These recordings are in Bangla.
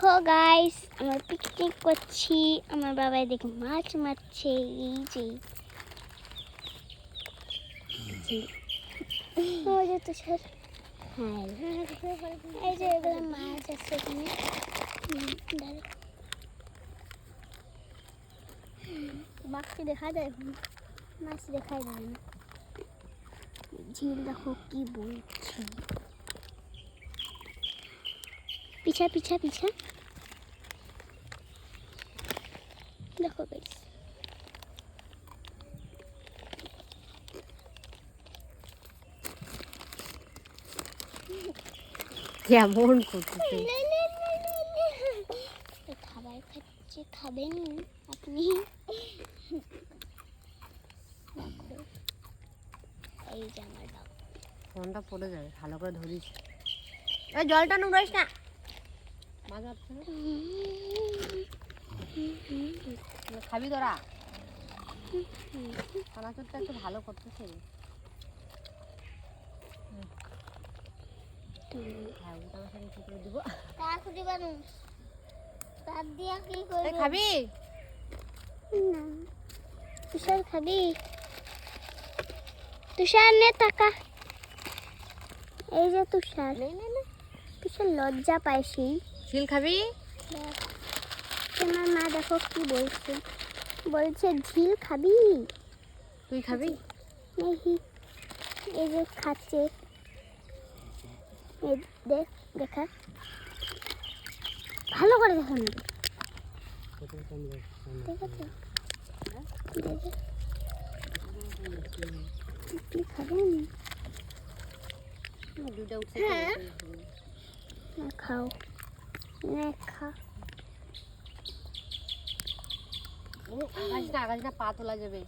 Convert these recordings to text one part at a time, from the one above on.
দেখো গাইস, আমরা পিকনিক করছি। আমার বাবা দেখে মাছ মারছে। এই যে তো স্যার, হ্যাঁ এই যে এগুলো মাছ আছে এখানে। মাছটি দেখা যায়, মাছ দেখাই যায় না। ঝিল দেখো কি বলছে, পিছা পিছা পিছা দেখো গাইস। কেমন করতেছে, খাবার খাচ্ছে, খাবেন আপনি? এই যে আমার বাবা, ফোনটা পড়ে যাবে, ভালো করে ধরিস। এই জলটা নোংরাইস না, মাছ মারছে না। খাবি তোরা? চানাচুরটা একটু ভালো করতেছে। হ্যাঁ, ওটা আমার সাথে করে দিব। তার খুঁজে বানু, তার দিয়া কি করবে? খাবি না, তুষার খাবি? তুষার নে টাকা। এই যে তুষার, তুষার লজ্জা পাইছি। শিল খাবি? তোমার মা দেখো কি বলছে, বলছে ঝিল খাবি? তুই খাবি? নেহি, এই যে খাচ্ছে, এই দেখ, দেখা ভালো করে দেখো না, ঠিক আছে? আপনি খাবেন? দুইটা উঠছে। না খাও, না খা। আগাছ না, আগাছ না, পা তোলা যাবে।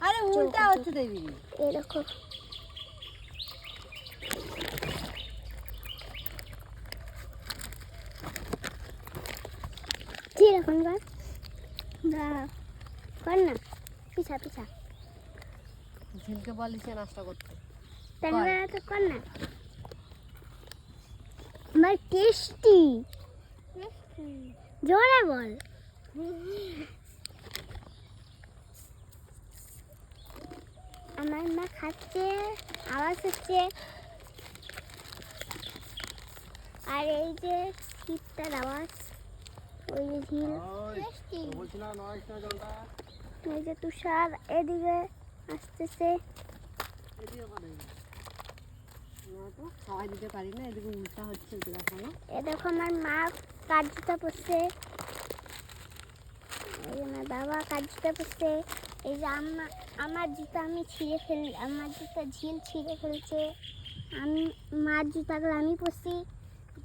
আরে উল্টা হচ্ছে দেবী। এই দেখো, ঠিক এখন কর কর না, পিছা পিছা ঝিলকে বলিস নাস্তা করতে। তাহলে তো কর না। আমার টেস্টি, জোরে বল। আমার মা খাচ্ছে, আওয়াজ হচ্ছে। আর এই যে শীতটার আওয়াজ, ওই যে ঝিল, এই যে তুষার এদিকে আসতেছে। খাওয়াই দিতে পারি না, এদিকে উল্টা হচ্ছে। এ দেখো আমার মা কাজ জুতা পরছে, এই যে আমার বাবা কাজ জুতা পরছে। এই যে আমার জুতা আমি ছিঁড়ে আমার জুতা ঝিল ছিঁড়ে ফেলছে। আমি মার জুতাগুলো আমি পরছি,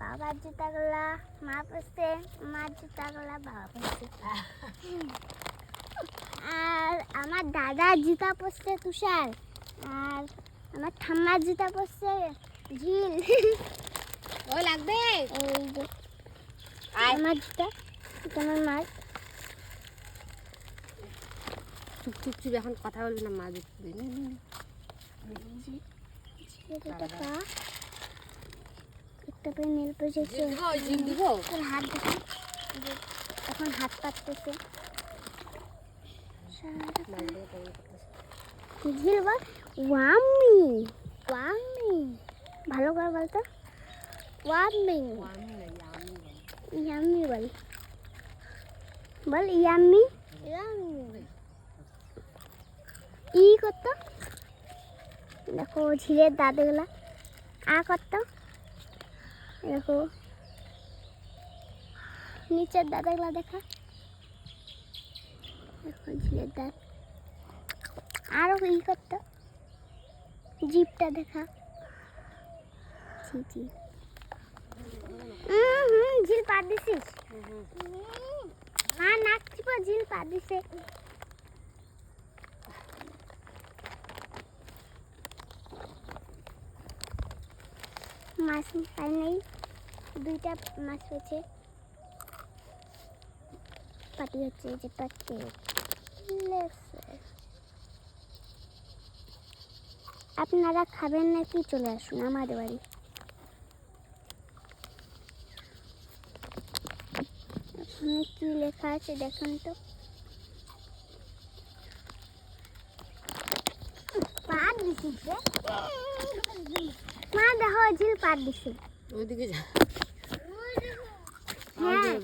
বাবার জুতাগুলা মা পরছে, মার জুতাগুলা বাবা পরছে। আর আমার দাদার জুতা পরছে তুষার, আর আমার ঠাম্মার জুতা পরছে ঝিল। ও লাগবে। এই যে আমার জুতা, আমার মার। চুপ চুপ চুপ, এখন কথা বলবি না, মা দেখতে। একটা করে নেল পড়েছে, হাত দেখো, এখন হাত পাততেছে। ঝিল বল, ওয়াম্মি ওয়াম্মি, ভালো করে বলতো, ওয়াম্মি ইয়াম্মি বল, বল ইয়াম্মি। ই করতো, দেখো ঝিলের দাঁতগুলা আ করতো, দেখো নিচের দাঁতগুলা দেখা, দেখো ঝিলের দাঁত। আরো ই করতো, জিপটা দেখা। ঝিল পা দিছিস? হ্যাঁ, নাক চিপা, ঝিল পা দিছে। মাছ পাই নাই, দুইটা মাছ পেয়েছে। পাটি হচ্ছে, এই যে পাটি। আপনারা খাবেন নাকি চলে আসুন আমাদের বাড়ি। এখানে কি লেখা আছে দেখুন তো। পার দিছি যে। মা দেখো ঝিল পার দিছি। ওইদিকে যা। হ্যাঁ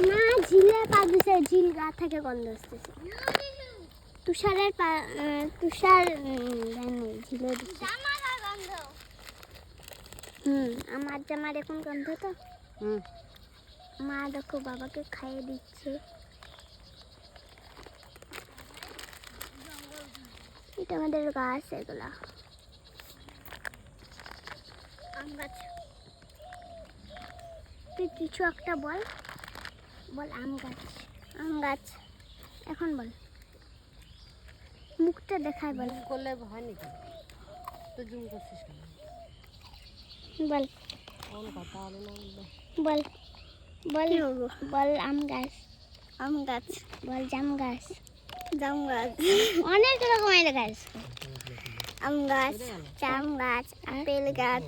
না ঝিলে পার দিছে, ঝিল গা থেকে গন্ধ আসতেছে। তুষারের তুষার ঝিলে দিচ্ছে। আমার জামার এখন গন্ধ তো। মা দেখো বাবাকে খাইয়ে দিচ্ছে। এটা আমাদের গাছ, এগুলা আম গাছ। তুই কিছু একটা বল, বল আম গাছ। আম গাছ এখন বল, মুখটা দেখায় বল। জুম করলে হয় নাকি? তো জুম করছিস কেন? বল কোন কথা হলো না? বল বল বল আম গাছ। আম গাছ বল। জাম গাছ। জাম গাছ। অনেক রকমের গাছ। আম গাছ, জাম গাছ, আপেল গাছ,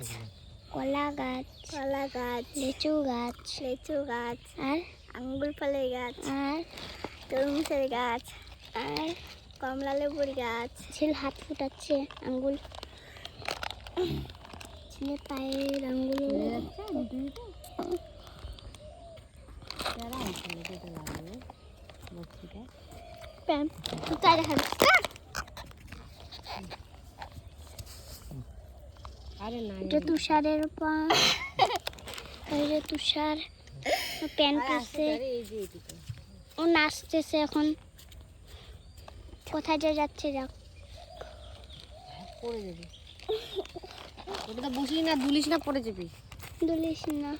কলা গাছ, কলা গাছ, লিচু গাছ, লিচু গাছ, আর আঙ্গুর ফলের গাছ, আর তরমুজের গাছ, আর কমলা লেবুর গাছ। ঝিল হাত ফুটাচ্ছে, আঙ্গুল ছেলে পায়ের আঙ্গুল আরে না, এটা তুষারের পা। এই যে তুষার প্যান্ট পরছে, এই যে এদিকে ও নাচতেছে এখন। কোথায় যে যাচ্ছে যাক। পড়ে যাবি। ওটা তো বসিস না, দুলিস না, পড়ে যাবি। দুলিস না,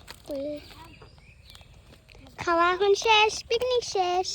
খাওয়া এখন শেষ, পিকনিক শেষ।